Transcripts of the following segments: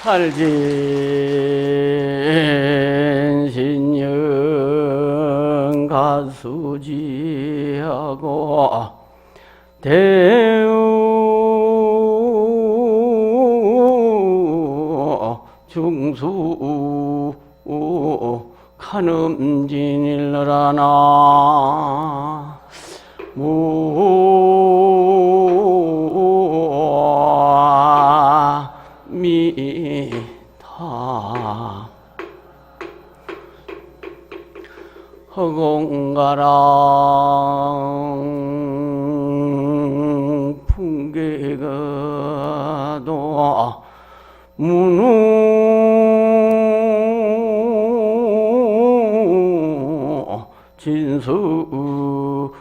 할진신령 가수지하고 대우 중수 간음진일러라나 무미타 허공가랑 풍계가도 문우 진수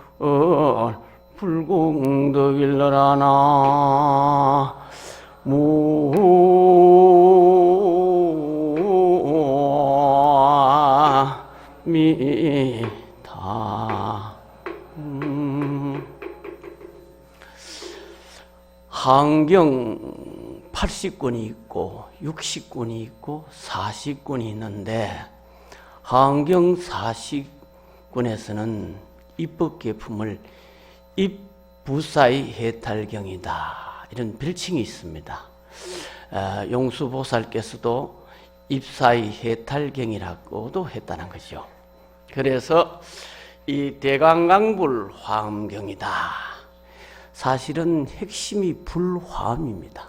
불공덕일러라나 무미타 한경 80권이 있고 60권이 있고 40권이 있는데 한경 40권에서는 입법계품을 입부사의 해탈경이다 이런 별칭이 있습니다. 용수보살께서도 입사의 해탈경이라고도 했다는 거죠. 그래서 이 대강강불 화엄경이다. 사실은 핵심이 불화엄입니다.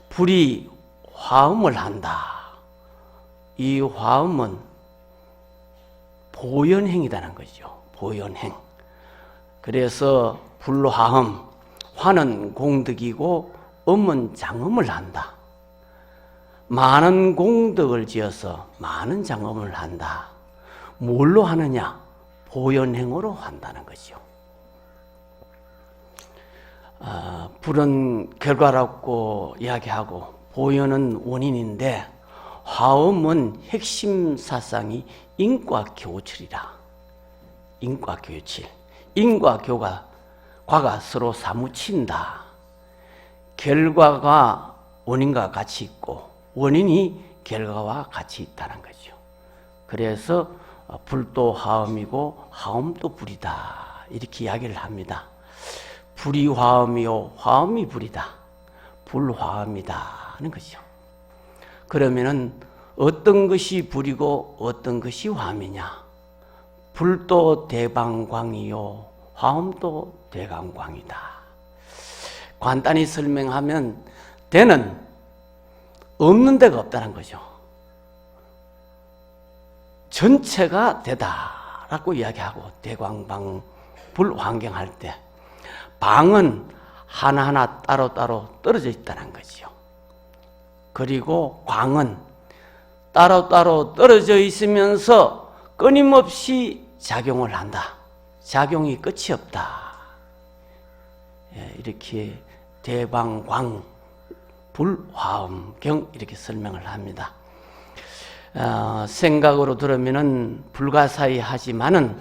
불이 화엄을 한다. 이 화엄은 보현행이라는 거죠. 보현행. 그래서 불화엄, 화는 공덕이고 엄은 장엄을 한다. 많은 공덕을 지어서 많은 장엄을 한다. 뭘로 하느냐? 보현행으로 한다는 거죠. 불은 결과라고 이야기하고 보현은 원인인데 화엄은 핵심 사상이 인과교칠이라. 인과교칠. 인과교가 과가 서로 사무친다. 결과가 원인과 같이 있고 원인이 결과와 같이 있다는 거죠. 그래서 불도 화엄이고 화엄도 불이다 이렇게 이야기를 합니다. 불이 화엄이요 화엄이 불이다. 불화엄이다 하는 것이죠. 그러면은 어떤 것이 불이고 어떤 것이 화엄이냐? 불도 대방광이요 화엄도 대강광이다. 간단히 설명하면 대는 없는 데가 없다는 거죠. 전체가 대다라고 이야기하고 대광방 불환경할 때 방은 하나하나 따로따로 떨어져 있다는 거죠. 그리고 광은 따로따로 떨어져 있으면서 끊임없이 작용을 한다. 작용이 끝이 없다. 이렇게 대방광 불화엄경 이렇게 설명을 합니다. 생각으로 들으면은 불가사의 하지만은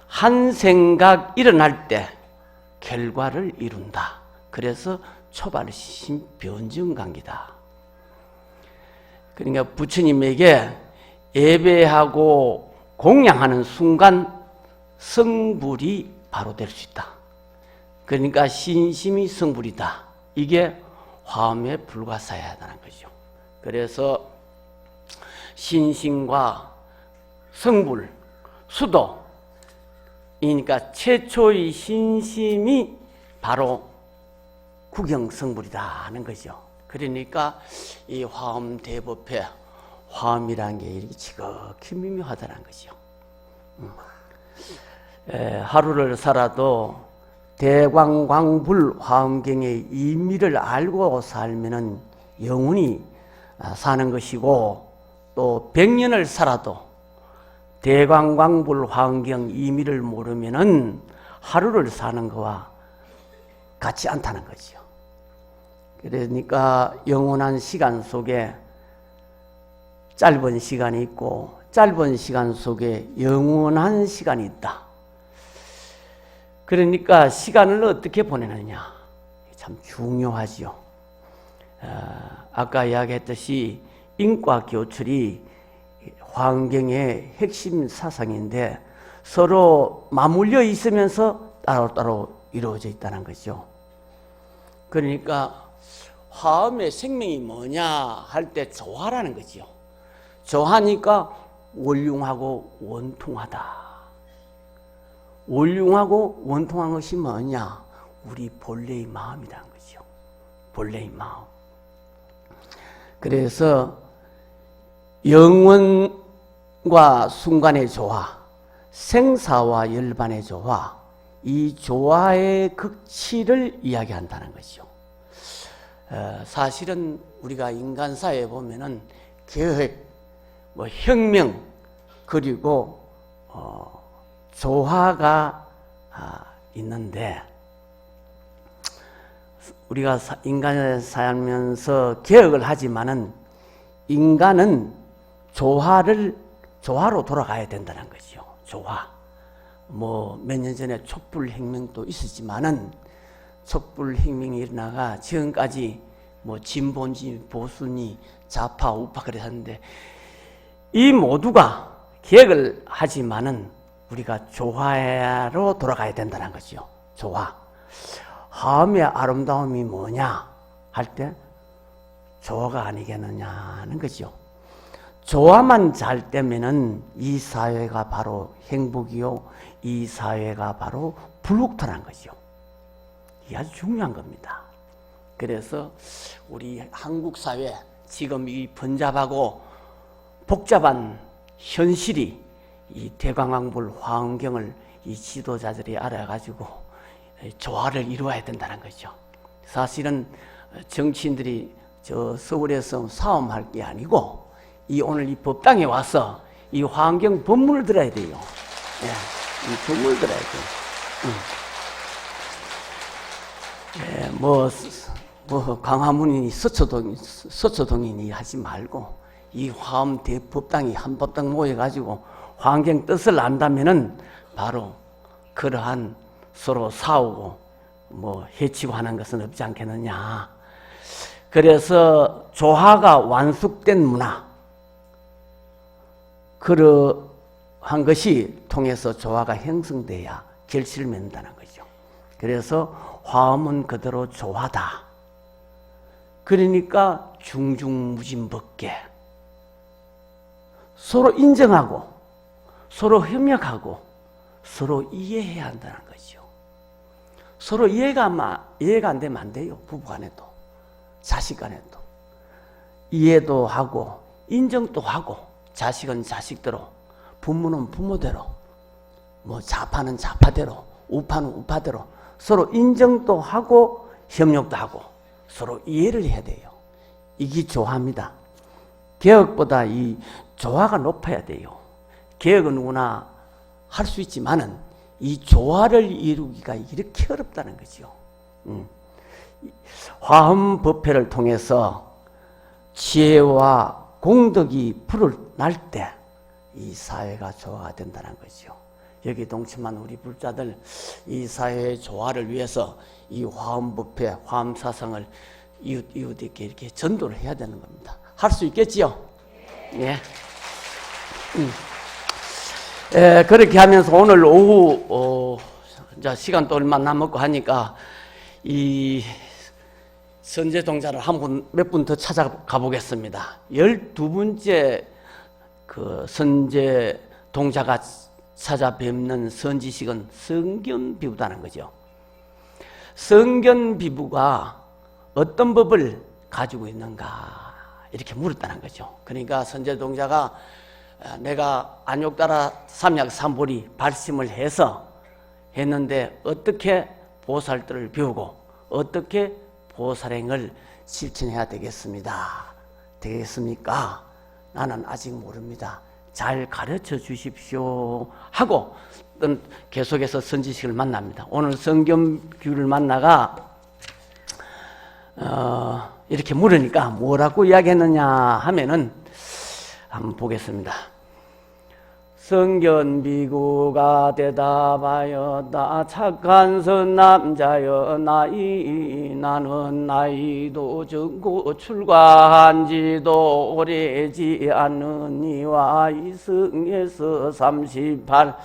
한 생각 일어날 때 결과를 이룬다. 그래서 초발심 변증관계다. 그러니까 부처님에게 예배하고 공양하는 순간 성불이 바로 될 수 있다. 그러니까 신심이 성불이다. 이게 화엄의 불가사의하다는 거죠. 그래서 신심과 성불, 수도, 그러니까 최초의 신심이 바로 구경성불이다 하는 거죠. 그러니까 이 화엄 대법회, 화엄이라는 게 이렇게 지극히 미묘하다는 거죠. 하루를 살아도 대광광불 화엄경의 의미를 알고 살면은 영원히 사는 것이고, 또 100년을 살아도 대광광불 화엄경 의미를 모르면은 하루를 사는 것과 같지 않다는 거죠. 그러니까 영원한 시간 속에 짧은 시간이 있고 짧은 시간 속에 영원한 시간이 있다. 그러니까 시간을 어떻게 보내느냐 참 중요하지요. 아까 이야기했듯이 인과 교출이 환경의 핵심 사상인데 서로 맞물려 있으면서 따로따로 이루어져 있다는 거죠. 그러니까 화음의 생명이 뭐냐 할 때 조화라는 거죠. 조화니까 원융하고 원통하다. 원융하고 원통한 것이 뭐냐? 우리 본래의 마음이라는 거죠. 본래의 마음. 그래서 영원과 순간의 조화, 생사와 열반의 조화, 이 조화의 극치를 이야기한다는 것이죠. 사실은 우리가 인간사회에 보면은 계획, 혁명, 그리고 조화가 있는데 우리가 인간을 살면서 개혁을 하지만은 인간은 조화로 돌아가야 된다는 거죠. 조화. 몇 년 전에 촛불혁명도 있었지만은 촛불혁명이 일어나가 지금까지 진보니 보수니 좌파 우파 그랬었는데 이 모두가 개혁을 하지만은 우리가 조화로 돌아가야 된다는 거죠. 조화. 화음의 아름다움이 뭐냐 할 때 조화가 아니겠느냐는 거죠. 조화만 잘 되면은 이 사회가 바로 행복이요, 이 사회가 바로 불국토라는 거죠. 이게 아주 중요한 겁니다. 그래서 우리 한국 사회 지금 이 번잡하고 복잡한 현실이 이 대광앙불 환경을 이 지도자들이 알아가지고 조화를 이루어야 된다는 거죠. 사실은 정치인들이 저 서울에서 싸움할 게 아니고 이 오늘 이 법당에 와서 이 환경 법문을 들어야 돼요. 예, 이 법문을 들어야 돼요. 강화문이니 서초동이니 하지 말고 이 화엄 대법당이 한 법당 모여가지고 환경 뜻을 안다면은 바로 그러한 서로 싸우고 해치고 하는 것은 없지 않겠느냐. 그래서 조화가 완숙된 문화, 그러한 것이 통해서 조화가 형성돼야 결실을 맺는다는 거죠. 그래서 화음은 그대로 조화다. 그러니까 중중무진법계, 서로 인정하고 서로 협력하고 서로 이해해야 한다는 거죠. 서로 이해가 안 되면 안 돼요. 부부간에도 자식간에도 이해도 하고 인정도 하고, 자식은 자식대로, 부모는 부모대로, 좌파는 좌파대로, 우파는 우파대로 서로 인정도 하고 협력도 하고 서로 이해를 해야 돼요. 이게 조화입니다. 개혁보다 이 조화가 높아야 돼요. 개혁은 누구나 할 수 있지만은 이 조화를 이루기가 이렇게 어렵다는 거죠. 화엄법회를 통해서 지혜와 공덕이 불을 날 때 이 사회가 조화가 된다는 거죠. 여기 동참한 우리 불자들, 이 사회의 조화를 위해서 이 화엄법회, 화엄사상을 이웃에게 이렇게 전도를 해야 되는 겁니다. 할 수 있겠지요? 예. 그렇게 하면서 오늘 오후 이제 시간도 얼마 남았고 하니까 이 선제 동자를 몇 분 더 찾아가 보겠습니다. 12번째 그 선제 동자가 찾아뵙는 선지식은 성견비부다는 거죠. 성견비부가 어떤 법을 가지고 있는가 이렇게 물었다는 거죠. 그러니까 선제 동자가 내가 안욕따라 삼약 삼보리 발심을 해서 했는데 어떻게 보살들을 배우고 어떻게 보살행을 실천해야 되겠습니까? 나는 아직 모릅니다. 잘 가르쳐 주십시오 하고 계속해서 선지식을 만납니다. 오늘 성견비부를 만나가 이렇게 물으니까 뭐라고 이야기했느냐 하면은 한번 보겠습니다. 성견비구가 대답하였다. 착한 선남자여 나는 나이도 적고 출가한 지도 오래지 않으니와 이승에서 38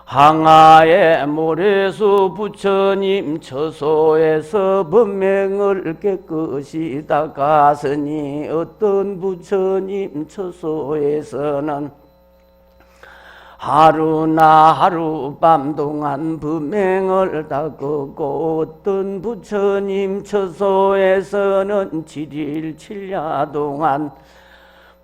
항하의 모래수 부처님 처소에서 법명을 깨끗이 닦았으니 어떤 부처님 처소에서는 하루나 하룻밤 동안 범행을 닦았고 어떤 부처님 처소에서는 7일 7야 동안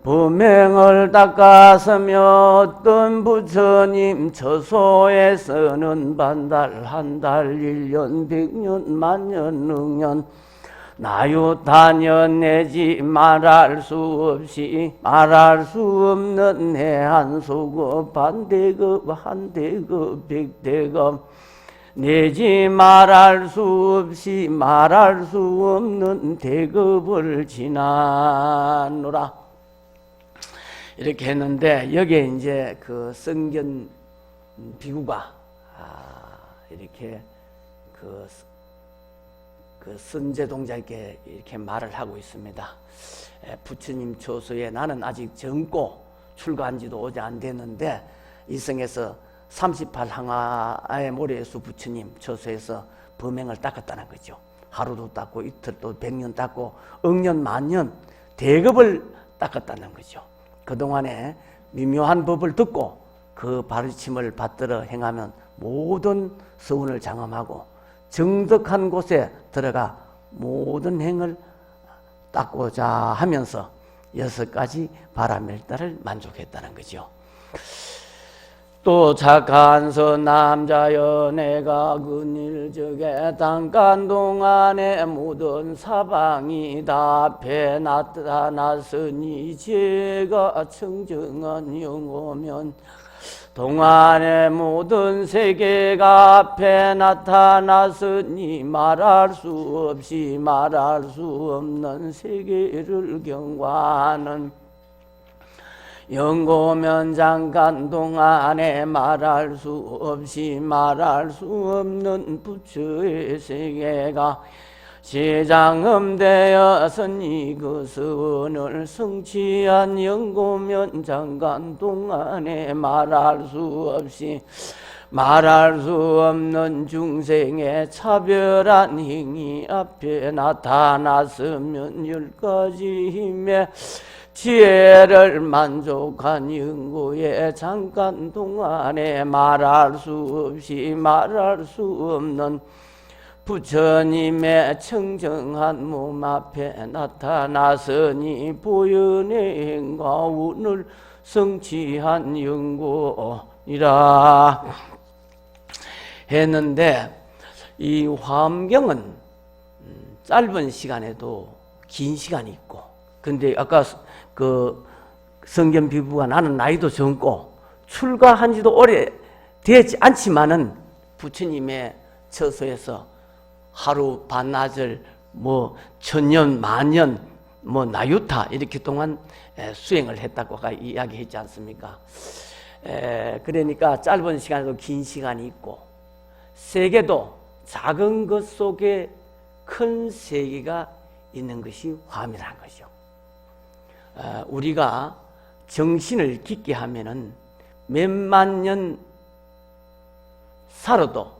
범행을 닦았으며 어떤 부처님 처소에서는 반달, 한달, 1년, 100년, 만년, 능년 나유단연 내지 말할 수 없이 말할 수 없는 해한수급 반대급 한대급 백대급 내지 말할 수 없이 말할 수 없는 대급을 지나노라. 이렇게 했는데 여기에 이제 그 성견 비구가 이렇게 그 선제동자에게 이렇게 말을 하고 있습니다. 부처님 처소에 나는 아직 젊고 출가한 지도 오지 안 됐는데 이성에서 38 항하의 모래수 부처님 처소에서 범행을 닦았다는 거죠. 하루도 닦고 이틀도 100년 닦고 억년 만년 대급을 닦았다는 거죠. 그동안에 미묘한 법을 듣고 그 가르침을 받들어 행하면 모든 서운을 장엄하고 정덕한 곳에 들어가 모든 행을 닦고자 하면서 6가지 바라밀다를 만족했다는 거죠. 또 착한 선남자여 내가 근일적에 잠깐 동안에 모든 사방이 다 앞에 나타났으니 제가 청정한 영호면 동안의 모든 세계가 앞에 나타났으니 말할 수 없이 말할 수 없는 세계를 경과하는 영고면 잠깐 동안에 말할 수 없이 말할 수 없는 부처의 세계가 시장음되었으니 그 선을 성취한 영고면 잠깐 동안에 말할 수 없이 말할 수 없는 중생의 차별한 행위 앞에 나타났으면 10가지 힘의 지혜를 만족한 영고에 잠깐 동안에 말할 수 없이 말할 수 없는 부처님의 청정한 몸 앞에 나타났으니 보현의 행과 운을 성취한 영고이라 했는데 이 화엄경은 짧은 시간에도 긴 시간이 있고 근데 아까 그 성견 비구가 나는 나이도 젊고 출가한 지도 오래 되지 않지만은 부처님의 처소에서 하루 반나절 뭐 천년 만년 뭐 나유타 이렇게 동안 수행을 했다고 아까 이야기했지 않습니까? 그러니까 짧은 시간에도 긴 시간이 있고 세계도 작은 것 속에 큰 세계가 있는 것이 화엄이라는 거죠. 우리가 정신을 깊게 하면은 몇만 년 살아도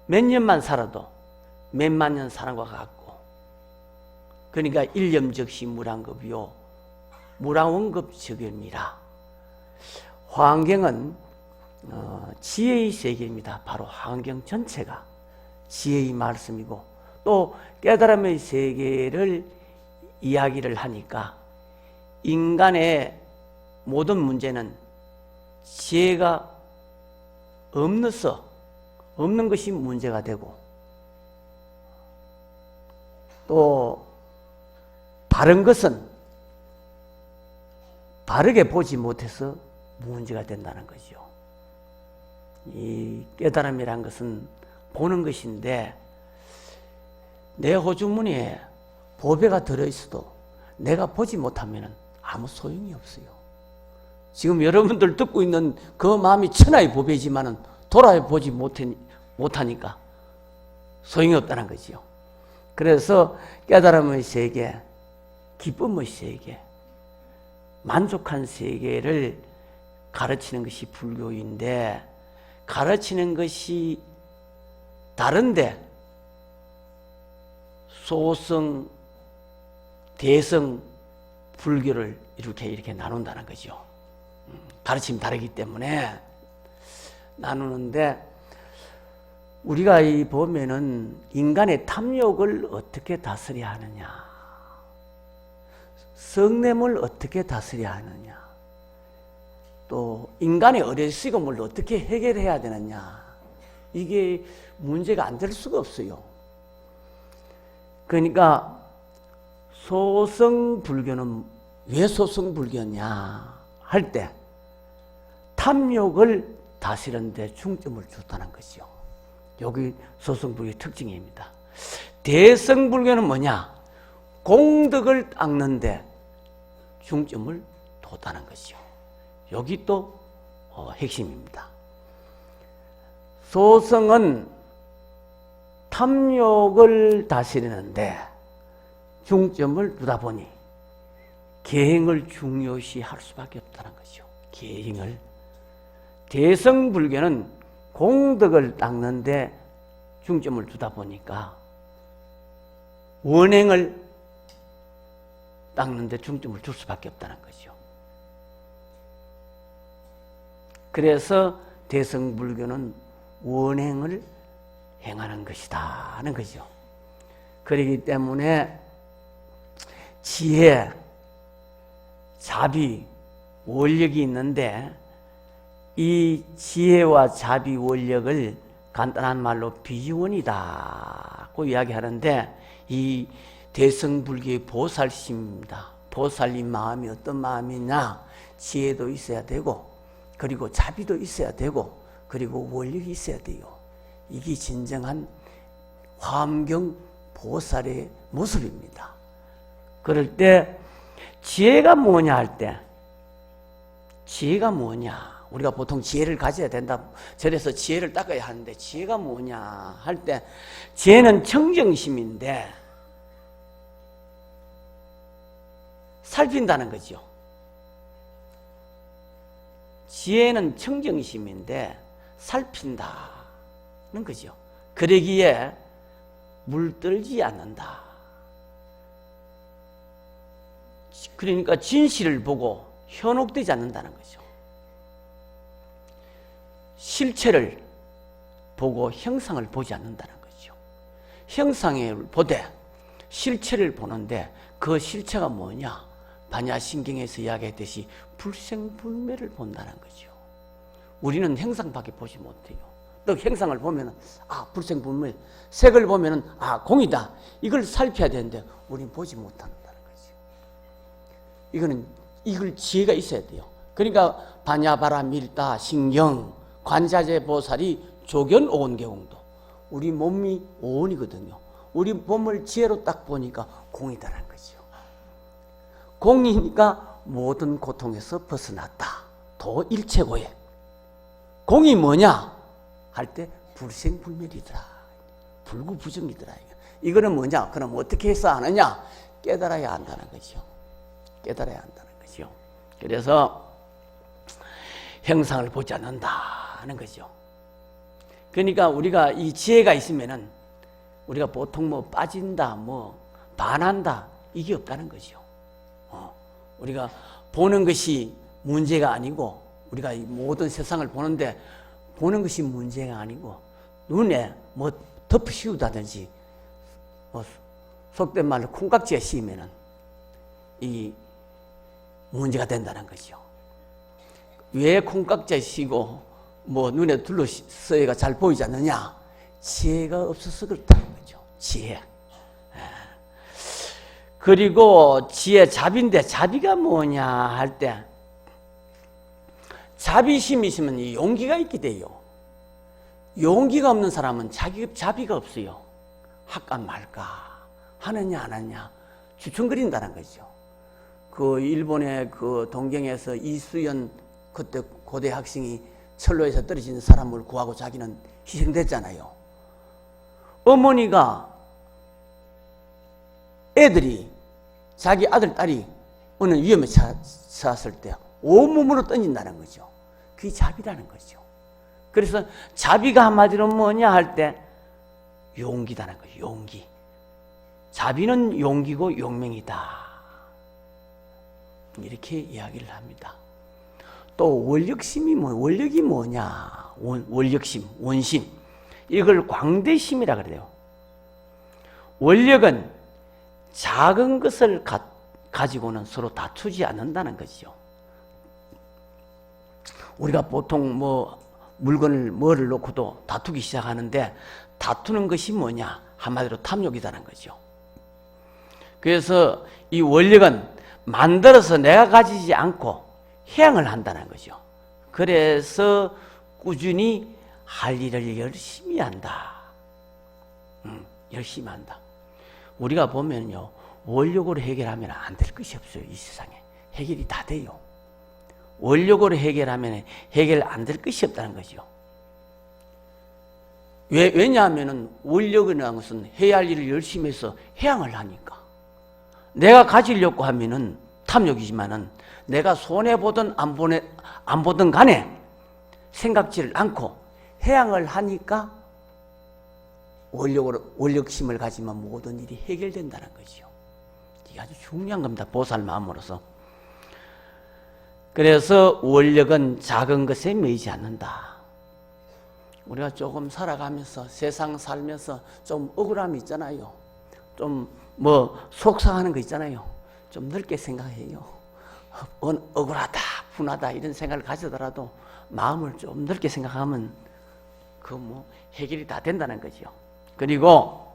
몇 년만 살아도 몇만 년 사는 것 같고 그러니까 일념적시 무량겁이요 무량원겁적입니다. 화엄경은 지혜의 세계입니다. 바로 화엄경 전체가 지혜의 말씀이고 또 깨달음의 세계를 이야기를 하니까 인간의 모든 문제는 지혜가 없는 것이 문제가 되고 또 바른 것은 바르게 보지 못해서 문제가 된다는 거죠. 이 깨달음이란 것은 보는 것인데 내 호주머니에 보배가 들어있어도 내가 보지 못하면 아무 소용이 없어요. 지금 여러분들 듣고 있는 그 마음이 천하의 법이지만은 돌아보지 못하니까 소용이 없다는 거지요. 그래서 깨달음의 세계, 기쁨의 세계, 만족한 세계를 가르치는 것이 불교인데, 가르치는 것이 다른데 소성, 대성 불교를 이렇게 나눈다는 거죠. 가르침이 다르기 때문에 나누는데, 우리가 이 보면은 인간의 탐욕을 어떻게 다스려야 하느냐, 성냄을 어떻게 다스려야 하느냐, 또 인간의 어리석음을 어떻게 해결해야 되느냐, 이게 문제가 안 될 수가 없어요. 그러니까 소성 불교는 왜 소성 불교냐 할 때 탐욕을 다스리는 데 중점을 줬다는 것이요. 여기 소성 불교의 특징입니다. 대성 불교는 뭐냐? 공덕을 닦는 데 중점을 뒀다는 것이요. 여기 또 핵심입니다. 소성은 탐욕을 다스리는데 중점을 두다 보니 계행을 중요시 할 수밖에 없다는 것이죠. 계행을. 대성 불교는 공덕을 닦는 데 중점을 두다 보니까 원행을 닦는 데 중점을 줄 수밖에 없다는 거죠. 그래서 대성 불교는 원행을 행하는 것이다 하는 거죠. 그렇기 때문에 지혜, 자비, 원력이 있는데 이 지혜와 자비, 원력을 간단한 말로 비원이다고 이야기하는데, 이 대성불교의 보살심입니다. 보살님 마음이 어떤 마음이냐? 지혜도 있어야 되고, 그리고 자비도 있어야 되고, 그리고 원력이 있어야 돼요. 이게 진정한 화엄경 보살의 모습입니다. 그럴 때 지혜가 뭐냐 할 때, 지혜가 뭐냐? 우리가 보통 지혜를 가져야 된다. 저래서 지혜를 닦아야 하는데 지혜가 뭐냐 할 때, 지혜는 청정심인데 살핀다는 거죠. 지혜는 청정심인데 살핀다는 거죠. 그러기에 물들지 않는다. 그러니까 진실을 보고 현혹되지 않는다는 거죠. 실체를 보고 형상을 보지 않는다는 거죠. 형상을 보되 실체를 보는데 그 실체가 뭐냐? 반야신경에서 이야기했듯이 불생불滅을 본다는 거죠. 우리는 형상밖에 보지 못해요. 또 형상을 보면 불생불멸, 색을 보면 공이다, 이걸 살펴야 되는데 우리는 보지 못한다는 거죠. 이걸 지혜가 있어야 돼요. 그러니까 반야바라 밀다 신경 관자재 보살이 조견 오온개공도, 우리 몸이 오온이거든요. 우리 몸을 지혜로 딱 보니까 공이다라는 거죠. 공이니까 모든 고통에서 벗어났다. 도일체고에. 공이 뭐냐 할 때 불생불멸이더라, 불구부정이더라. 이거는 뭐냐? 그럼 어떻게 해서 아느냐? 깨달아야 한다는 거죠. 깨달아야 한다는 거죠. 그래서 형상을 보지 않는다는 거죠. 그러니까 우리가 이 지혜가 있으면은 우리가 보통 빠진다, 반한다, 이게 없다는 거죠. 우리가 보는 것이 문제가 아니고, 우리가 이 모든 세상을 보는데 보는 것이 문제가 아니고, 눈에 덮어 씌우다든지 속된 말로 콩깍지에 씌우면은 이 문제가 된다는 거죠. 왜 콩깍지에 씌고 눈에 둘러싸여가 잘 보이지 않느냐? 지혜가 없어서 그렇다는 거죠. 지혜. 그리고 지혜, 자비인데 자비가 뭐냐 할 때, 자비심이 있으면 이 용기가 있게 돼요. 용기가 없는 사람은 자비가 없어요. 할까 말까, 하느냐 안 하느냐 주춤거린다는 거죠. 그 일본의 그 동경에서 이수연 그때 고대 학생이 철로에서 떨어진 사람을 구하고 자기는 희생됐잖아요. 어머니가 애들이 자기 아들, 딸이 어느 위험에 처했을 때 온몸으로 던진다는 거죠. 그게 자비라는 거죠. 그래서 자비가 한마디로 뭐냐 할 때 용기다는 거예요. 용기. 자비는 용기고 용맹이다. 이렇게 이야기를 합니다. 또 원력심이 원력이 뭐냐? 원력심, 원심. 이걸 광대심이라 그래요. 원력은 작은 것을 가지고는 서로 다투지 않는다는 것이죠. 우리가 보통 뭐를 놓고도 다투기 시작하는데 다투는 것이 뭐냐? 한마디로 탐욕이라는 거죠. 그래서 이 원력은 만들어서 내가 가지지 않고 해양을 한다는 거죠. 그래서 꾸준히 할 일을 열심히 한다. 열심히 한다. 우리가 보면요, 원력으로 해결하면 안 될 것이 없어요. 이 세상에 해결이 다 돼요. 원력으로 해결하면 해결 안 될 것이 없다는 거죠. 왜냐하면 원력이라는 것은 해야 할 일을 열심히 해서 해양을 하니까. 내가 가지려고 하면은 탐욕이지만은 내가 손해보든 안 보든 간에 생각지를 않고 해양을 하니까 원력심을 가지면 모든 일이 해결된다는 거죠. 이게 아주 중요한 겁니다. 보살 마음으로서. 그래서 원력은 작은 것에 매이지 않는다. 우리가 조금 살아가면서 세상 살면서 좀 억울함이 있잖아요. 좀 속상하는 거 있잖아요. 좀 넓게 생각해요. 억울하다, 분하다 이런 생각을 가지더라도 마음을 좀 넓게 생각하면 해결이 다 된다는 거죠. 그리고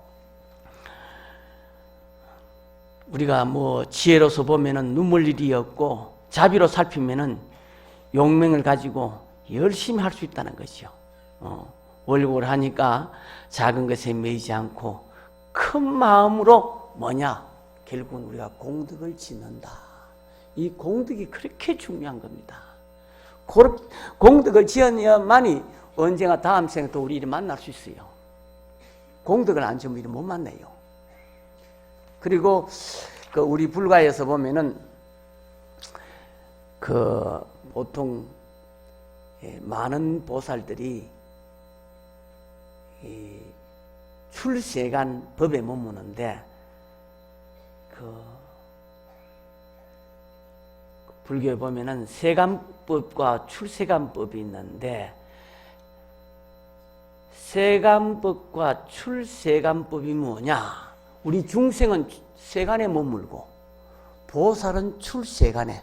우리가 지혜로서 보면은 눈물 일이 없고 자비로 살피면은 용맹을 가지고 열심히 할 수 있다는 거죠. 원력을 하니까 작은 것에 매이지 않고 큰 마음으로 결국은 우리가 공덕을 짓는다. 이 공덕이 그렇게 중요한 겁니다. 공덕을 지어야만이 언젠가 다음 생에 또 우리 만날 수 있어요. 공덕을 안 지으면 못 만나요. 그리고 우리 불가에서 보면은 보통 많은 보살들이 출세간 법에 머무는데 불교에 보면은 세간법과 출세간법이 있는데 세간법과 출세간법이 뭐냐? 우리 중생은 세간에 머물고 보살은 출세간에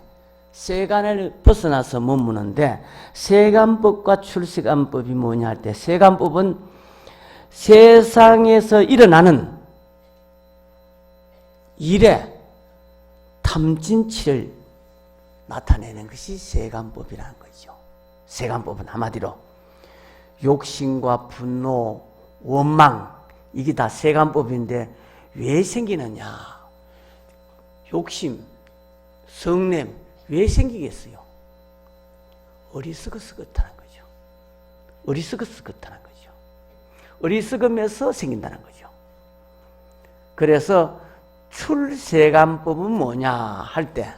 세간을 벗어나서 머무는데 세간법과 출세간법이 뭐냐 할 때 세간법은 세상에서 일어나는 일에 탐진치를 나타내는 것이 세간법이라는 거죠. 세간법은 한마디로 욕심과 분노, 원망 이게 다 세간법인데 왜 생기느냐? 욕심, 성냄 왜 생기겠어요? 어리석어서 그렇다는 거죠. 어리석어서 그렇다는 거죠. 어리석으면서 생긴다는 거죠. 그래서 출세간법은 뭐냐 할 때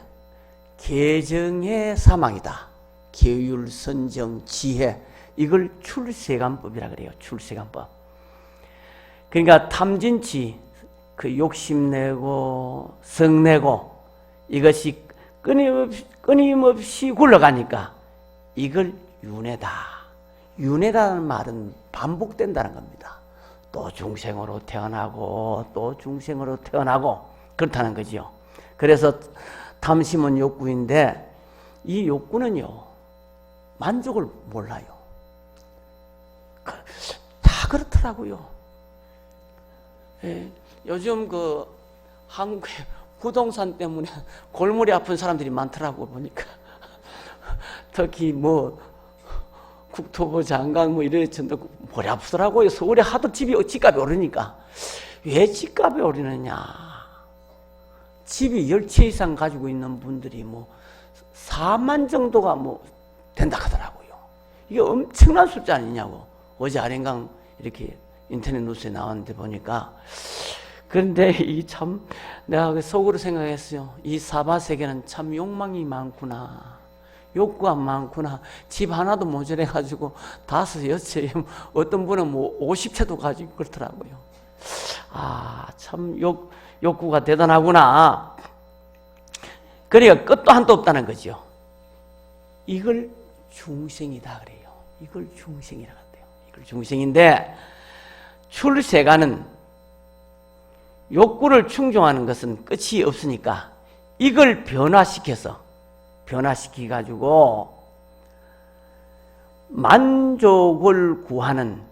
계정의 사망이다. 계율, 선정, 지혜 이걸 출세간법이라 그래요. 출세간법. 그러니까 탐진치 욕심내고 성내고 이것이 끊임없이 굴러가니까 이걸 윤회다. 윤회라는 말은 반복된다는 겁니다. 또 중생으로 태어나고 또 중생으로 태어나고 그렇다는 거죠. 그래서 탐심은 욕구인데 이 욕구는요 만족을 몰라요. 다 그렇더라고요. 요즘 한국에 부동산 때문에 골머리 아픈 사람들이 많더라고 보니까. 특히 국토부 장관 이래저래 머리 아프더라고요. 서울에 하도 집값이 오르니까. 왜 집값이 오르느냐? 집이 10채 이상 가지고 있는 분들이 4만 정도가 된다 하더라고요. 이게 엄청난 숫자 아니냐고. 어제 아ren강 이렇게 인터넷 뉴스에 나왔는데 보니까. 그런데 이 참 내가 속으로 생각했어요. 이 사바 세계는 참 욕망이 많구나. 욕구가 많구나. 집 하나도 모자라가지고 5, 6채, 어떤 분은 뭐 50채도 가지고 그렇더라고요. 참 욕구가 대단하구나. 그러니까 끝도 한도 없다는 거죠. 이걸 중생이다 그래요. 이걸 중생이라고 한대요. 이걸 중생인데, 출세가는 욕구를 충족하는 것은 끝이 없으니까 이걸 변화시켜가지고 만족을 구하는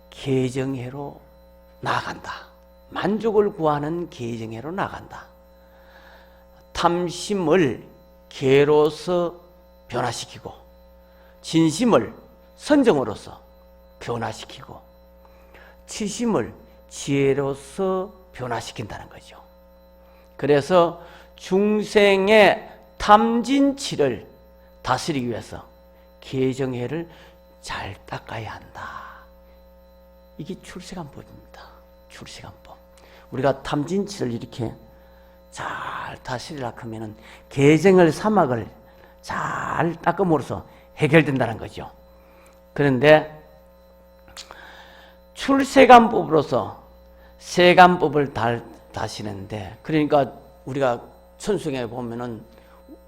계정회로 나아간다. 만족을 구하는 계정회로 나간다. 탐심을 계로서 변화시키고, 진심을 선정으로서 변화시키고, 치심을 지혜로서 변화시킨다는 거죠. 그래서 중생의 탐진치를 다스리기 위해서 계정회를 잘 닦아야 한다. 이게 출세간법입니다. 출세간법. 우리가 탐진치를 이렇게 잘 다스리려고 하면은 계정을 사막을 잘 닦음으로써 해결된다는 거죠. 그런데 출세간법으로서 세간법을 다시는데, 그러니까 우리가 천수경에 보면은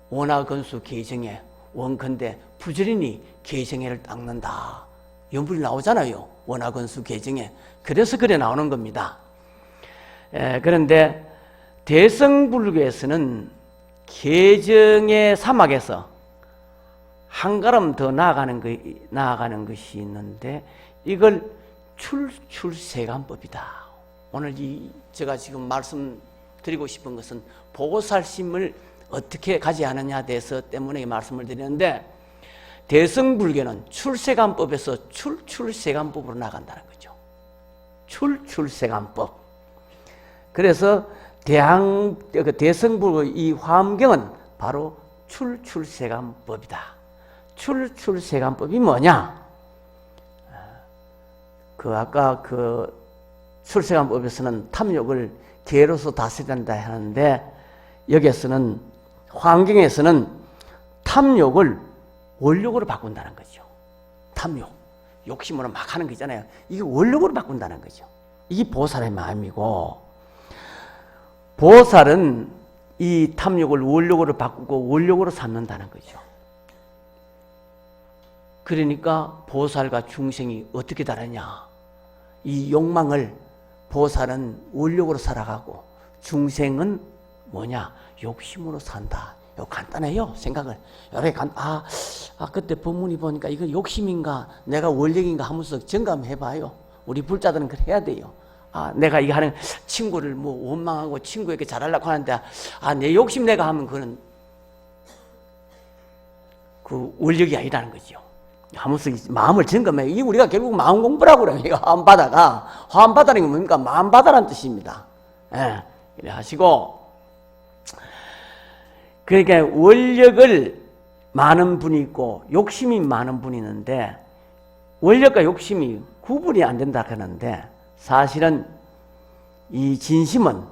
원하건수 계정에 원컨대 부지런히 계정회를 닦는다. 연불이 나오잖아요. 원하건수 계정에. 그래서 그래 나오는 겁니다. 그런데 대성불교에서는 계정의 사막에서 한 걸음 더 나아가는 것이 있는데, 이걸 출세간법이다. 오늘 제가 지금 말씀드리고 싶은 것은 보살심을 어떻게 가져야 하느냐에 대해서 때문에 말씀을 드리는데, 대성불교는 출세간법에서 출세간법으로 나간다는 거죠. 출세간법. 그래서 대성불교 이 화엄경은 바로 출세간법이다. 출세간법이 뭐냐? 아까 출세간법에서는 탐욕을 계로서 다스린다 하는데, 여기에서는 환경에서는 탐욕을 원력으로 바꾼다는 거죠. 탐욕, 욕심으로 막 하는 거 있잖아요. 이게 원력으로 바꾼다는 거죠. 이게 보살의 마음이고, 보살은 이 탐욕을 원력으로 바꾸고 원력으로 삼는다는 거죠. 그러니까 보살과 중생이 어떻게 다르냐? 이 욕망을 보살은 원력으로 살아가고 중생은 뭐냐? 욕심으로 산다. 이거 간단해요. 생각을. 그때 법문이 보니까 이거 욕심인가 내가 원력인가 하면서 점검해봐요. 우리 불자들은 그래 해야 돼요. 내가 이거 하는 친구를 뭐 원망하고 친구에게 잘하려고 하는데, 내 욕심 내가 하면 그거는 그 원력이 아니라는 거죠. 하면서 마음을 점검해. 이게 우리가 결국 마음 공부라고 그래요. 이거 화엄바다라는 게 뭡니까? 마음바다라는 뜻입니다. 예. 이래 하시고, 그러니까 원력을 많은 분이 있고 욕심이 많은 분이 있는데, 원력과 욕심이 구분이 안 된다 하는데, 사실은 이 진심은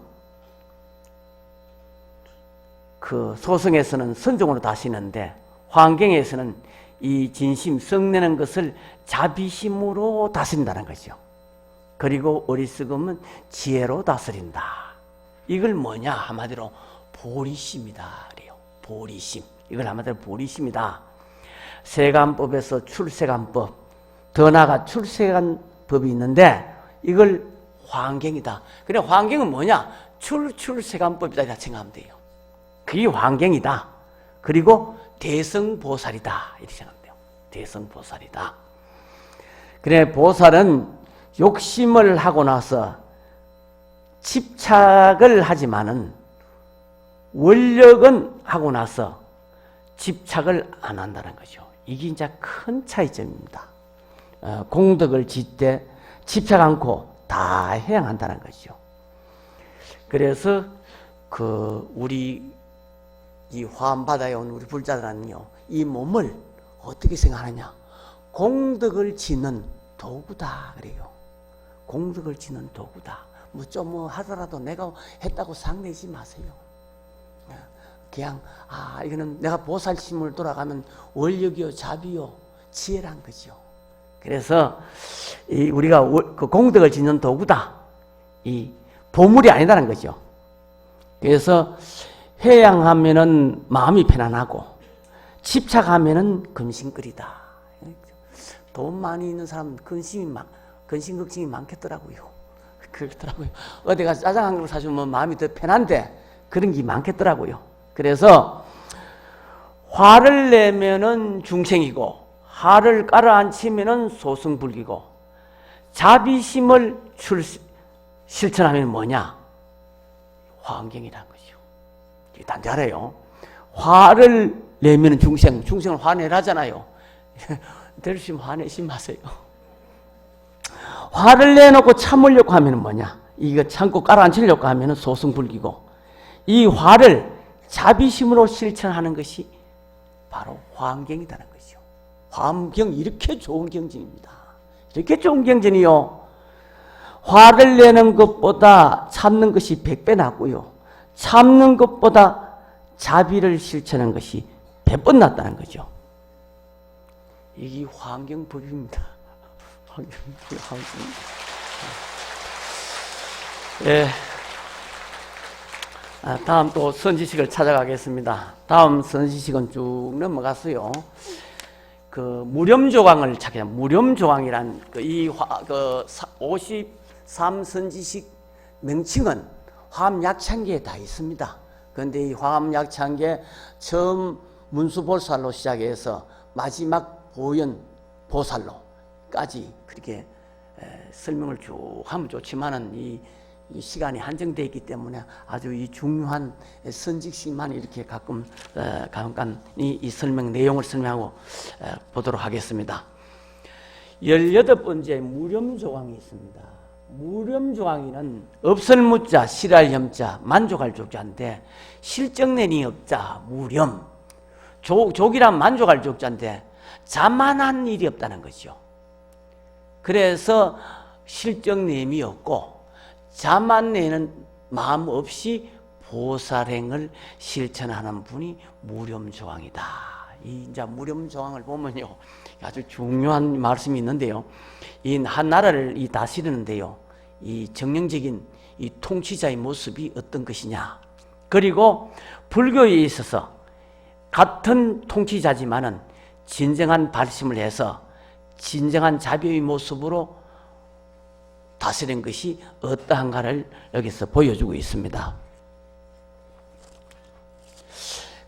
그 소승에서는 선정으로 다시는데, 환경에서는 이 진심 성내는 것을 자비심으로 다스린다는 거죠. 그리고 어리석음은 지혜로 다스린다. 이걸 뭐냐? 한마디로 보리심이다 그래요. 보리심. 이걸 한마디로 보리심이다. 세간법에서 출세간법, 더 나아가 출세간법이 있는데, 이걸 환경이다. 그래, 환경은 뭐냐? 출세간법이다 이렇게 생각하면 돼요. 그게 환경이다. 그리고 대성보살이다 이렇게 생각하면 돼요. 대성보살이다. 그래, 보살은 욕심을 하고 나서 집착을 하지만은 원력은 하고 나서 집착을 안 한다는 거죠. 이게 이제 큰 차이점입니다. 공덕을 짓되 집착 않고 다 해양한다는 거죠. 그래서 우리 이 화엄바다에 온 우리 불자들은요, 이 몸을 어떻게 생각하느냐? 공덕을 짓는 도구다 그래요. 공덕을 짓는 도구다. 뭐 좀 하더라도 내가 했다고 상내지 마세요. 그냥 이거는 내가 보살심을 돌아가면 원력이요 자비요 지혜란 거죠. 그래서 우리가 그 공덕을 짓는 도구다. 이 보물이 아니다는 거죠. 그래서 회양하면은 마음이 편안하고 집착하면은 근심거리다. 돈 많이 있는 사람은 근심 걱정이 많겠더라고요. 그렇더라고요. 어디 가서 짜장 한 그릇 사주면 마음이 더 편한데 그런 게 많겠더라고요. 그래서 화를 내면은 중생이고 화를 깔아앉히면은 소승불기고 자비심을 실천하면 뭐냐? 화환경이라는 거죠. 단자래요. 화를 내면은 중생은 화내라 하잖아요. 들으시면 화내지 마세요. 화를 내놓고 참으려고 하면 뭐냐? 이거 참고 깔아앉히려고 하면 소승불기고 이 화를 자비심으로 실천하는 것이 바로 화환경이라는 거죠. 화환경 이렇게 좋은 경전입니다. 이렇게 좋은 경전이요. 화를 내는 것보다 참는 것이 100배 낫고요. 참는 것보다 자비를 실천하는 것이 100번 낫다는 거죠. 이게 화환경법입니다. 화환경. 예. 다음 또 선지식을 찾아가겠습니다. 다음 선지식은 쭉 넘어갔어요. 그 무렴조광을 찾게 무렴조광이란 이 53선지식 명칭은 화엄약창기에 다 있습니다. 그런데 이 화엄약창기에 처음 문수보살로 시작해서 마지막 보현 보살로까지 그렇게 설명을 쭉 하면 좋지만은 이 시간이 한정되어 있기 때문에 아주 이 중요한 선지식만 이렇게 가끔 잠깐 이 설명 내용을 설명하고 보도록 하겠습니다. 18번째 무렴조광이 있습니다. 무렴조광이는 없을 무자, 실할 염자, 만족할 족자인데 실정낸이 없자 무렴. 족이란 만족할 족자인데 자만한 일이 없다는 거죠. 그래서 실정냄이 없고 자만내는 마음 없이 보살행을 실천하는 분이 무렴조광이다. 이 이제 무렴조광을 보면요, 아주 중요한 말씀이 있는데요. 이 한 나라를 다스리는데요, 이 정령적인 이 통치자의 모습이 어떤 것이냐. 그리고 불교에 있어서 같은 통치자지만은 진정한 발심을 해서 진정한 자비의 모습으로 다스린 것이 어떠한가를 여기서 보여주고 있습니다.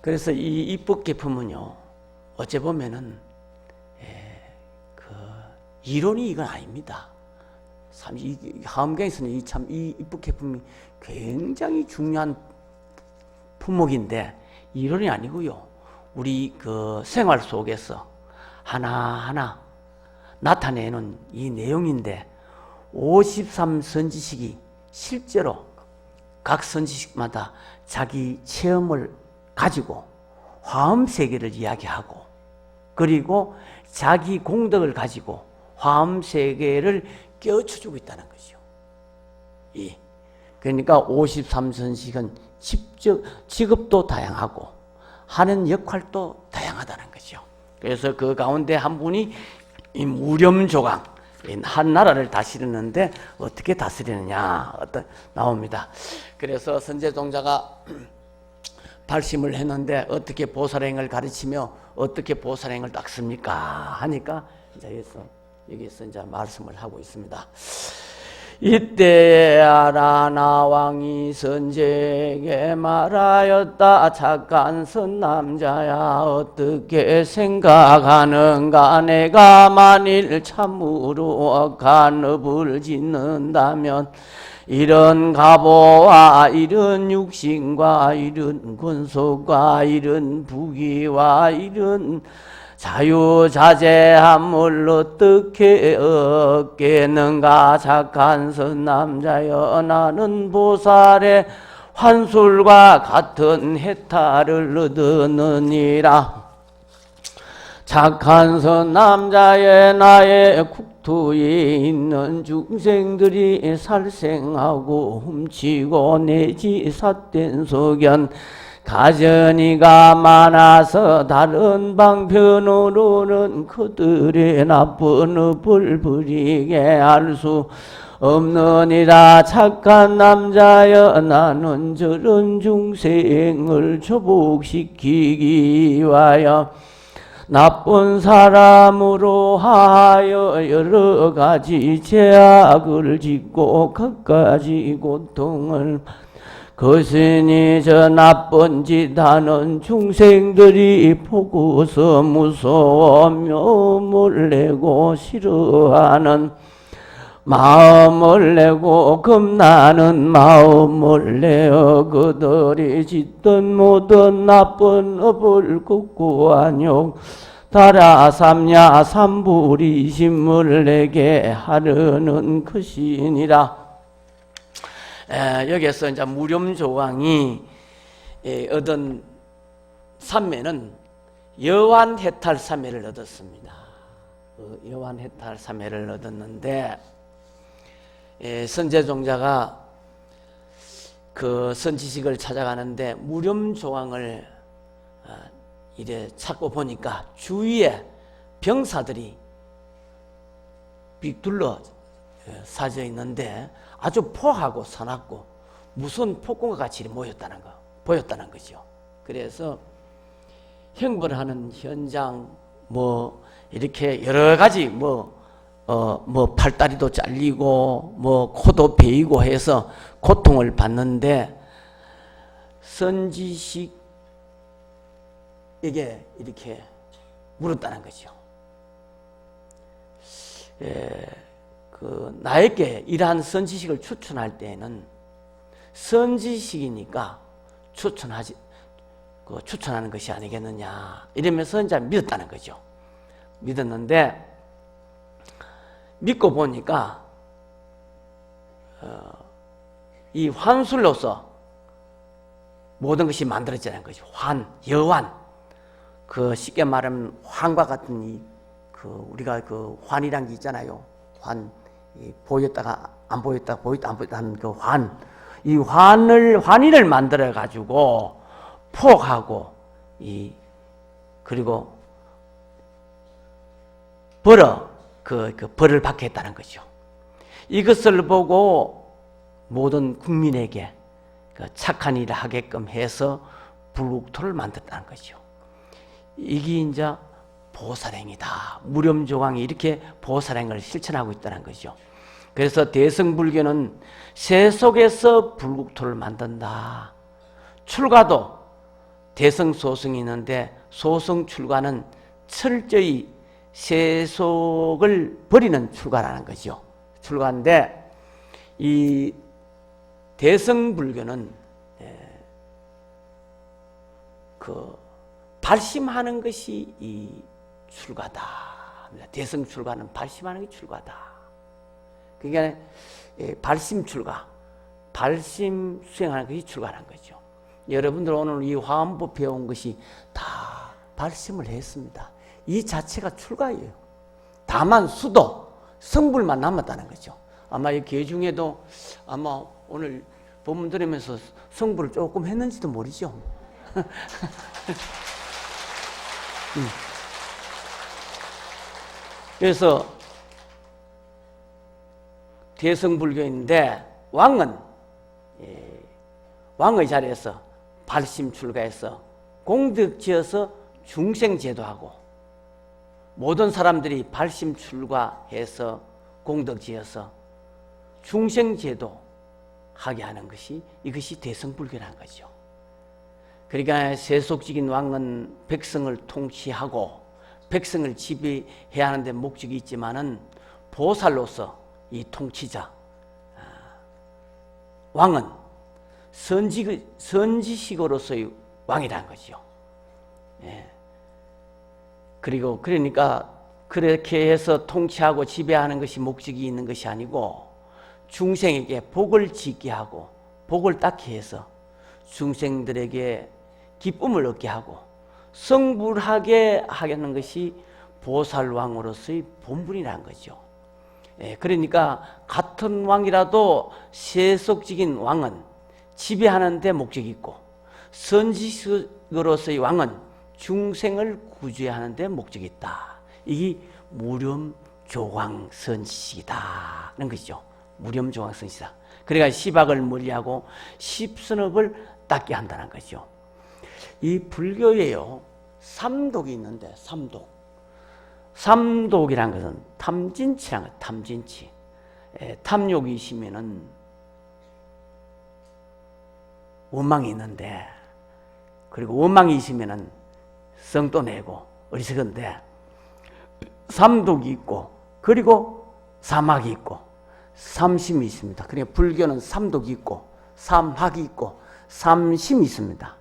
그래서 이 입법계품은요, 어째 보면은 이론이 이건 아닙니다. 참 이 화엄경에서는 이 입법계품이 굉장히 중요한 품목인데 이론이 아니고요, 우리 그 생활 속에서 하나하나 나타내는 이 내용인데 53선지식이 실제로 각 선지식마다 자기 체험을 가지고 화엄세계를 이야기하고 그리고 자기 공덕을 가지고 화엄세계를 깨우쳐주고 있다는 거죠. 그러니까 53선지식은 직업도 다양하고 하는 역할도 다양하다는 거죠. 그래서 그 가운데 한 분이 이 무렴조광, 한 나라를 다스리는데 어떻게 다스리느냐 나옵니다. 그래서 선제동자가 발심을 했는데 어떻게 보살행을 가르치며 어떻게 보살행을 닦습니까 하니까 여기서 이제 말씀을 하고 있습니다. 이때 아라나 왕이 선제에게 말하였다. 착한 선남자야, 어떻게 생각하는가. 내가 만일 참으로 억한 업을 짓는다면 이런 가보와 이런 육신과 이런 권속과 이런 부귀와 이런 자유자재함을 어떻게 얻겠는가. 착한 선남자여, 나는 보살의 환술과 같은 해탈을 얻느니라. 착한 선 남자의 나의 국토에 있는 중생들이 살생하고 훔치고 내지 삿된 소견 가전이가 많아서 다른 방편으로는 그들의 나쁜 업을 부리게 할 수 없느니라. 착한 남자여 나는 저런 중생을 조복시키기 위하여 나쁜 사람으로 하여 여러 가지 죄악을 짓고 갖가지 고통을 그러니 저 나쁜 짓 하는 중생들이 보고서 무서워며 몰래고 싫어하는 마음을 내고 겁나는 마음을 내어 그들이 짓던 모든 나쁜 업을 국구한욕 달아 삼야 삼불이심을 내게 하려는 것이니라. 여기에서 이제 무렴조왕이 얻은 삼매는 여완해탈 삼매를 얻었습니다. 여완해탈 삼매를 얻었는데 선제종자가 그 선지식을 찾아가는데 무렴조왕을 이래 찾고 보니까 주위에 병사들이 빗둘러 사져 있는데 아주 포하고 사납고 무슨 폭군과 같이 보였다는 거죠. 그래서 형벌을 하는 현장 이렇게 여러 가지 팔다리도 잘리고 코도 베이고 해서 고통을 받는데 선지식에게 이렇게 물었다는 거죠. 나에게 이러한 선지식을 추천할 때에는 선지식이니까 추천하는 것이 아니겠느냐 이러면서 이제 믿었다는 거죠. 믿었는데 믿고 보니까 이 환술로서 모든 것이 만들어지는 거죠. 여환. 쉽게 말하면 환과 같은 우리가 환이란 게 있잖아요. 보였다가 안 보였다, 보였다 안 보였다 하는 이 환희를 만들어 가지고 포하고 그리고 벌을 받게 했다는 거죠. 이것을 보고 모든 국민에게 착한 일을 하게끔 해서 불국토를 만들었다는 거죠. 이게 이제 보살행이다. 무렴조왕이 이렇게 보살행을 실천하고 있다는 거죠. 그래서 대승불교는 세속에서 불국토를 만든다. 출가도 대승소승이 있는데 소승 출가는 철저히 세속을 버리는 출가라는 거죠. 출가인데 이 대승불교는 발심하는 것이 이 출가다. 대승 출가는 발심하는 게 출가다. 그러니까 발심 출가, 발심 수행하는 것이 출가라는 거죠. 여러분들 오늘 이 화엄법 배운 것이 다 발심을 했습니다. 이 자체가 출가예요. 다만 성불만 남았다는 거죠. 아마 이 계중에도 아마 오늘 본문 들으면서 성불을 조금 했는지도 모르죠. 그래서 대승불교인데 왕의 자리에서 발심 출가해서 공덕 지어서 중생 제도하고 모든 사람들이 발심 출가해서 공덕 지어서 중생 제도 하게 하는 이것이 대승불교라는 거죠. 그러니까 세속적인 왕은 백성을 통치하고 백성을 지배해야 하는데 목적이 있지만은 보살로서 이 통치자 왕은 선지식으로서의 왕이라는 거죠. 그러니까 그렇게 해서 통치하고 지배하는 것이 목적이 있는 것이 아니고 중생에게 복을 짓게 하고 복을 닦게 해서 중생들에게 기쁨을 얻게 하고 성불하게 하겠는 것이 보살왕으로서의 본분이라는 거죠. 그러니까 같은 왕이라도 세속적인 왕은 지배하는 데 목적이 있고 선지식으로서의 왕은 중생을 구제하는 데 목적이 있다. 이게 무렴조광선지식이다는 것이죠. 무렴조광선지식이다. 그러니까 시박을 멀리하고 십선업을 닦게 한다는 거죠. 이 불교에요, 삼독이 있는데, 삼독이란 것은 탐진치란 거예요. 탐진치. 탐욕이 있으면은 원망이 있는데, 그리고 원망이 있으면은 성도 내고 어리석은데, 삼독이 있고, 그리고 사막이 있고, 삼심이 있습니다. 그러니까 불교는 삼독이 있고, 삼학이 있고, 삼심이 있습니다.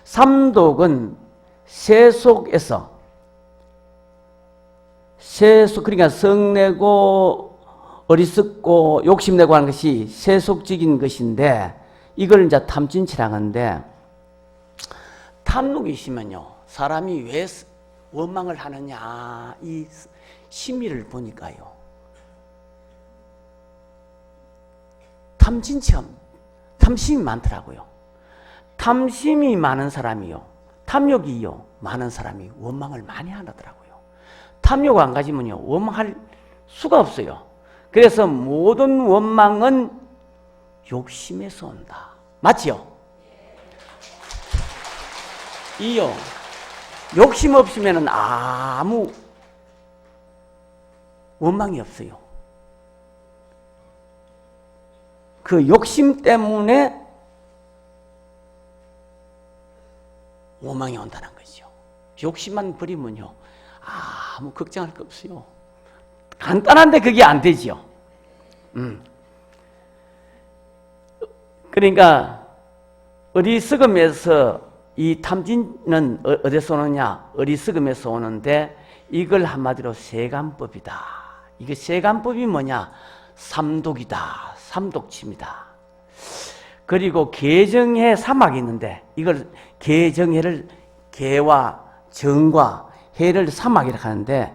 삼독은 세속에서, 그러니까 성내고 어리석고 욕심내고 하는 것이 세속적인 것인데, 이걸 이제 탐진치라고 하는데, 탐욕이 있으면요, 사람이 왜 원망을 하느냐, 이 심리를 보니까요, 탐심이 많더라고요. 탐심이 많은 사람이요, 탐욕이요 많은 사람이 원망을 많이 하더라고요. 탐욕 안 가지면요, 원망할 수가 없어요. 그래서 모든 원망은 욕심에서 온다. 맞지요? 이요, 욕심 없으면 아무 원망이 없어요. 그 욕심 때문에 원망이 온다는 거죠. 욕심만 버리면요, 아무 걱정할 거 없어요. 간단한데 그게 안 되죠. 그러니까 어리석음에서, 이 탐진은 어디서 오느냐? 어리석음에서 오는데, 이걸 한마디로 세간법이다. 이게 세간법이 뭐냐? 삼독이다. 삼독치입니다. 그리고 계정해 사막이 있는데, 이걸 계정해를 계와 정과 해를 사막이라고 하는데,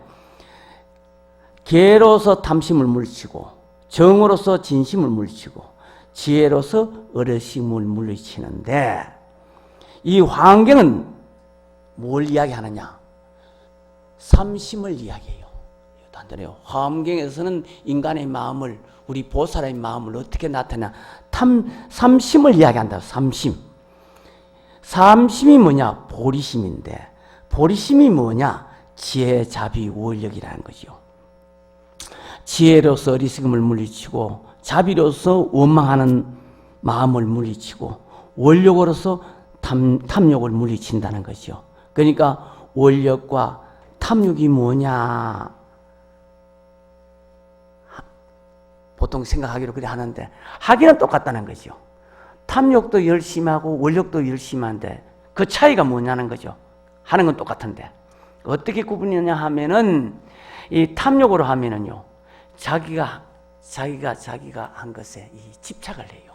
계로서 탐심을 물리치고, 정으로서 진심을 물리치고, 지혜로서 어르심을 물리치는데, 이 환경은 뭘 이야기하느냐? 삼심을 이야기해요. 단단해요. 환경에서는 인간의 마음을, 우리 보살의 마음을 어떻게 나타내냐? 삼심을 이야기한다. 삼심. 삼심이 뭐냐? 보리심인데, 보리심이 뭐냐? 지혜, 자비, 원력이라는 거죠. 지혜로서 어리석음을 물리치고, 자비로서 원망하는 마음을 물리치고, 원력으로서 탐욕을 물리친다는 거죠. 그러니까 원력과 탐욕이 뭐냐? 보통 생각하기로 그래 하는데, 하기는 똑같다는 거죠. 탐욕도 열심히 하고 원력도 열심히 하는데, 그 차이가 뭐냐는 거죠. 하는 건 똑같은데 어떻게 구분이냐 하면은, 이 탐욕으로 하면은요, 자기가 한 것에 이 집착을 해요.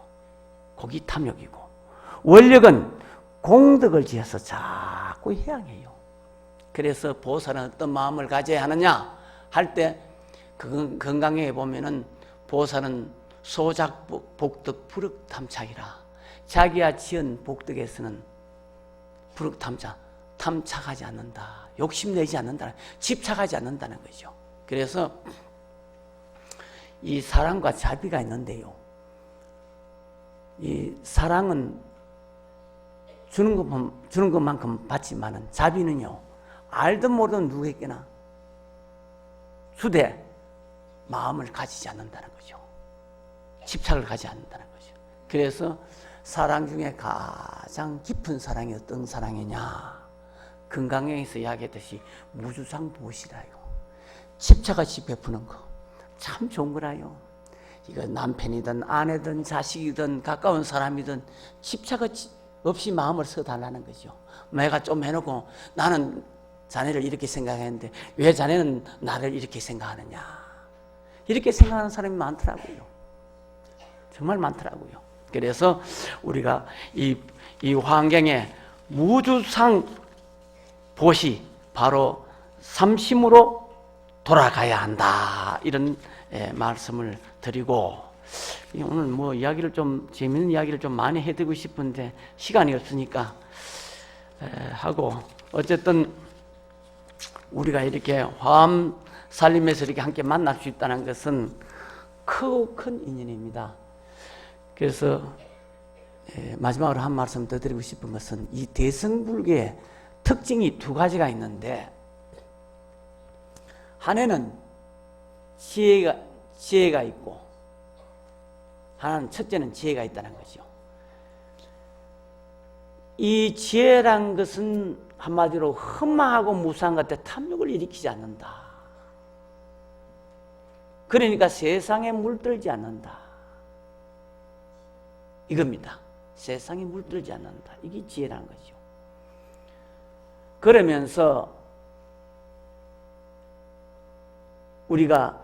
그게 탐욕이고, 원력은 공덕을 지어서 자꾸 향해요. 그래서 보살은 어떤 마음을 가져야 하느냐 할 때, 건강에 보면은 보살은 소작 복덕 불흑탐착이라, 자기가 지은 복덕에서는 탐착하지 않는다, 욕심내지 않는다, 집착하지 않는다는 거죠. 그래서 이 사랑과 자비가 있는데요, 이 사랑은 주는 것만큼 받지만은, 자비는요, 알든 모르든 누구에게나 주되 마음을 가지지 않는다는 거죠. 집착을 가지 않는다는 거죠. 그래서 사랑 중에 가장 깊은 사랑이 어떤 사랑이냐? 건강에서 이야기했듯이 무주상보시라요. 집착없이 베푸는 거 참 좋은 거라요. 이거 남편이든 아내든 자식이든 가까운 사람이든 집착 없이 마음을 써달라는 거죠. 내가 좀 해놓고, 나는 자네를 이렇게 생각했는데 왜 자네는 나를 이렇게 생각하느냐? 이렇게 생각하는 사람이 많더라고요. 정말 많더라고요. 그래서 우리가 이 환경에 무주상 보시 바로 삼심으로 돌아가야 한다. 이런 말씀을 드리고, 오늘 뭐 이야기를 좀 재미있는 이야기를 좀 많이 해드리고 싶은데 시간이 없으니까 하고, 어쨌든 우리가 이렇게 화암 살림에서 이렇게 함께 만날 수 있다는 것은 크고 큰 인연입니다. 그래서 마지막으로 한 말씀 더 드리고 싶은 것은, 이 대승불교의 특징이 두 가지가 있는데, 하나는 지혜가 있고, 하나는 첫째는 지혜가 있다는 거죠. 이 지혜란 것은 한마디로 흠망하고 무상한 것에 탐욕을 일으키지 않는다. 그러니까 세상에 물들지 않는다. 이겁니다. 세상에 물들지 않는다. 이게 지혜라는 거죠. 그러면서 우리가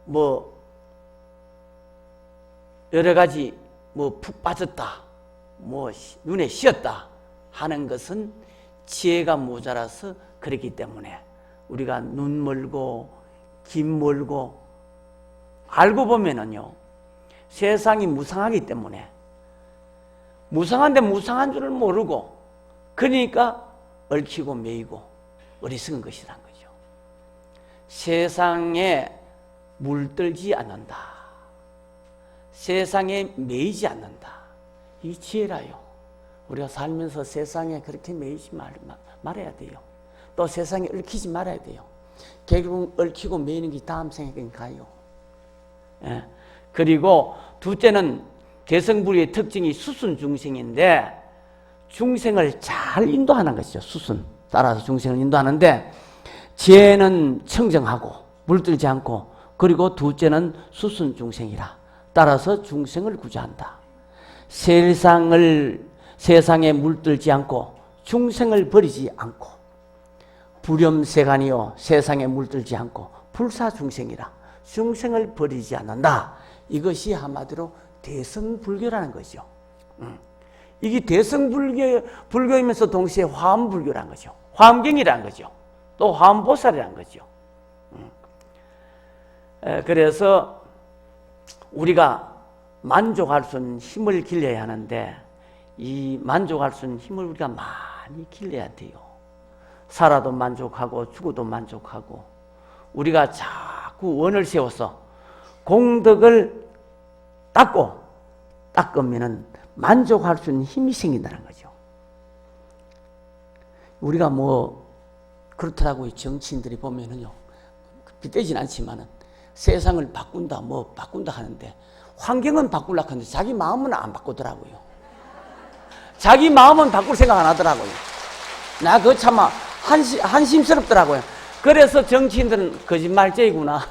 뭐 여러 가지 뭐 푹 빠졌다, 뭐 눈에 씌었다 하는 것은 지혜가 모자라서 그렇기 때문에, 우리가 눈 멀고 귀 멀고 알고 보면은요, 세상이 무상하기 때문에, 무상한데 무상한 줄을 모르고, 그러니까 얽히고 매이고 어리석은 것이란 거죠. 세상에 물들지 않는다. 세상에 매이지 않는다. 이 지혜라요. 우리가 살면서 세상에 그렇게 매이지 말아야 돼요. 또 세상에 얽히지 말아야 돼요. 결국 얽히고 매이는 게 다음 생에 가요. 예. 그리고 둘째는 대승불교의 특징이 수순중생인데, 중생을 잘 인도하는 것이죠. 수순 따라서 중생을 인도하는데, 지혜는 청정하고 물들지 않고, 그리고 둘째는 수순중생이라 따라서 중생을 구제한다. 세상에 물들지 않고 중생을 버리지 않고, 불염세간이요 세상에 물들지 않고 불사중생이라 중생을 버리지 않는다. 이것이 한마디로 대승불교라는 거죠. 이게 대승불교이면서 동시에 화엄불교라는 거죠. 화엄경이라는 거죠. 또 화엄보살이라는 거죠. 그래서 우리가 만족할 수 있는 힘을 길러야 하는데, 이 만족할 수 있는 힘을 우리가 많이 길러야 돼요. 살아도 만족하고 죽어도 만족하고, 우리가 자꾸 원을 세워서 공덕을 닦으면 만족할 수 있는 힘이 생긴다는 거죠. 우리가 뭐 그렇더라고요. 정치인들이 보면은요, 빗대진 않지만은 세상을 바꾼다 하는데, 환경은 바꾸려고 하는데 자기 마음은 안 바꾸더라고요. 자기 마음은 바꿀 생각 안 하더라고요. 나 그거 참 한심스럽더라고요. 그래서 정치인들은 거짓말쟁이구나.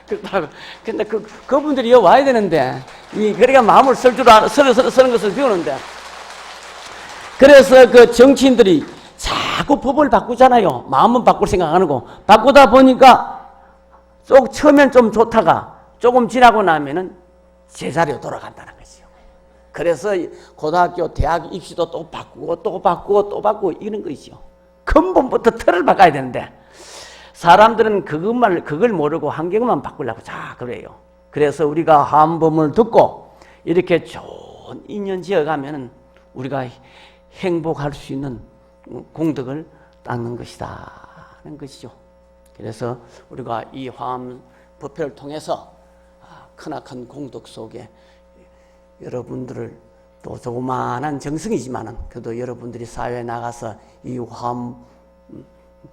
그렇더라고요. 근데 그분들이 여기 와야 되는데, 그러니까 마음을 쓰는 것을 배우는데, 그래서 그 정치인들이 자꾸 법을 바꾸잖아요. 마음은 바꿀 생각 안 하고, 바꾸다 보니까 처음엔 좀 좋다가 조금 지나고 나면은 제자리로 돌아간다는 거죠. 그래서 고등학교, 대학 입시도 또 바꾸고 이런 거죠. 근본부터 틀을 바꿔야 되는데, 사람들은 그걸 모르고 환경만 바꾸려고 그래요. 그래서 우리가 화엄법문을 듣고 이렇게 좋은 인연 지어가면은 우리가 행복할 수 있는 공덕을 닦는 것이다 하는 것이죠. 그래서 우리가 이 화엄 법회를 통해서 크나큰 공덕 속에 여러분들을, 또 조그마한 정성이지만은 그래도 여러분들이 사회에 나가서 이 화엄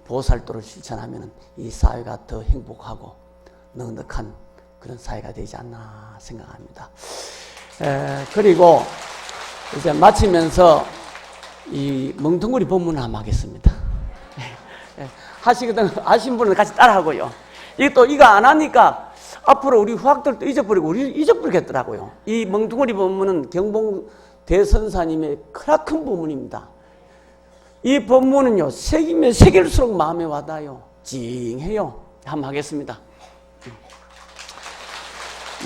보살도를 실천하면은 이 사회가 더 행복하고 넉넉한 그런 사회가 되지 않나 생각합니다. 그리고 이제 마치면서 이 멍텅구리 법문을 한번 하겠습니다. 하시거든 아신 분은 같이 따라하고요. 이거 안 하니까 앞으로 우리 후학들도 잊어버리고 우리 잊어버리겠더라고요. 이 멍텅구리 법문은 경봉 대선사님의 크나큰 법문입니다. 이 법문은요, 새기면 새길수록 마음에 와닿아요. 찡해요. 한번 하겠습니다.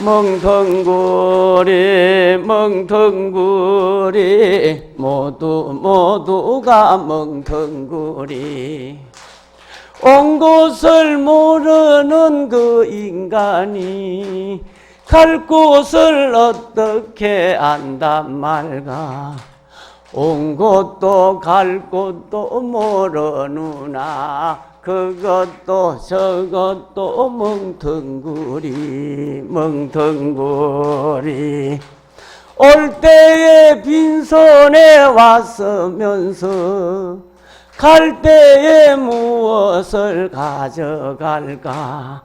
멍텅구리 멍텅구리 모두가 멍텅구리 온 곳을 모르는 그 인간이 갈 곳을 어떻게 안단 말가 온 곳도 갈 곳도 모르누나 그것도 저것도 멍텅구리 멍텅구리 올 때에 빈손에 왔으면서 갈 때에 무엇을 가져갈까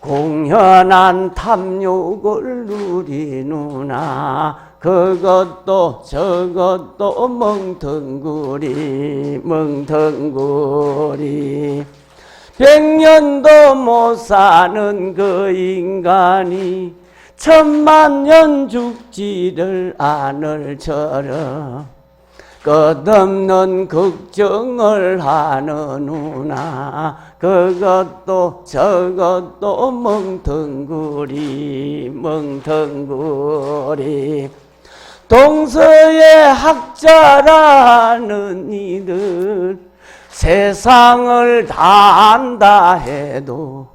공연한 탐욕을 누리누나 그것도 저것도 멍텅구리 멍텅구리 100년도 못 사는 그 인간이 1000만년 죽지를 않을 처럼 끝없는 걱정을 하느누나 그것도 저것도 멍텅구리 멍텅구리 동서의 학자라는 이들 세상을 다 안다 해도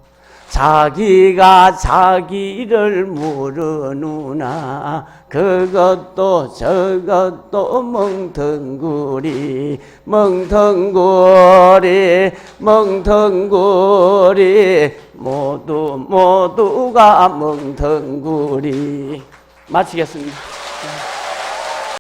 자기가 자기를 모르누나 그것도 저것도 멍텅구리 멍텅구리 멍텅구리 모두가 멍텅구리 마치겠습니다.